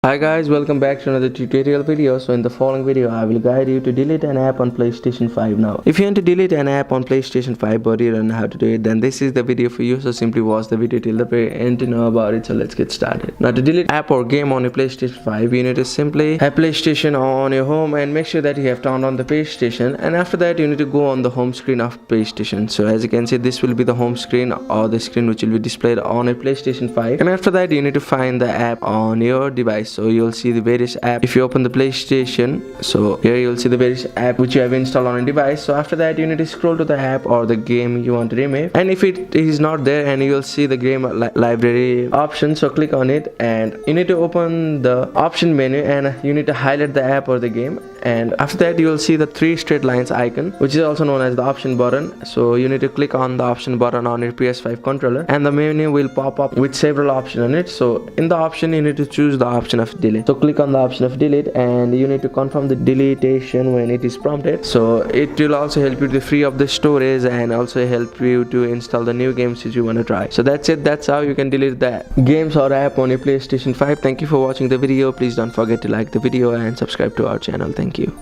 Hi guys, welcome back to another tutorial video. So in the following video I will guide you to delete an app on PlayStation 5 now. If you want to delete an app on PlayStation 5 but you don't know how to do it, then this is the video for you. So simply watch the video till the very end to know about it. So let's get started. Now to delete app or game on your PlayStation 5, you need to simply have PlayStation on your home and make sure that you have turned on the PlayStation, and after that you need to go on the home screen of PlayStation. So as you can see, this will be the home screen or the screen which will be displayed on your PlayStation 5, and after that you need to find the app on your device. So you'll see the various app. If you open the PlayStation, so here you'll see the various app which you have installed on your device. So after that you need to scroll to the app or the game you want to remove, and if it is not there, and you will see the game library option, so click on it and you need to open the option menu and you need to highlight the app or the game, and after that you will see the three straight lines icon, which is also known as the option button. So you need to click on the option button on your PS5 controller and the menu will pop up with several options on it. So in the option you need to choose the option of delete. So click on the option of delete and you need to confirm the deletion when it is prompted. So it will also help you to free up the storage and also help you to install the new games which you want to try. So that's it. That's how you can delete the games or app on your PlayStation 5. Thank you for watching the video. Please don't forget to like the video and subscribe to our channel. Thank you.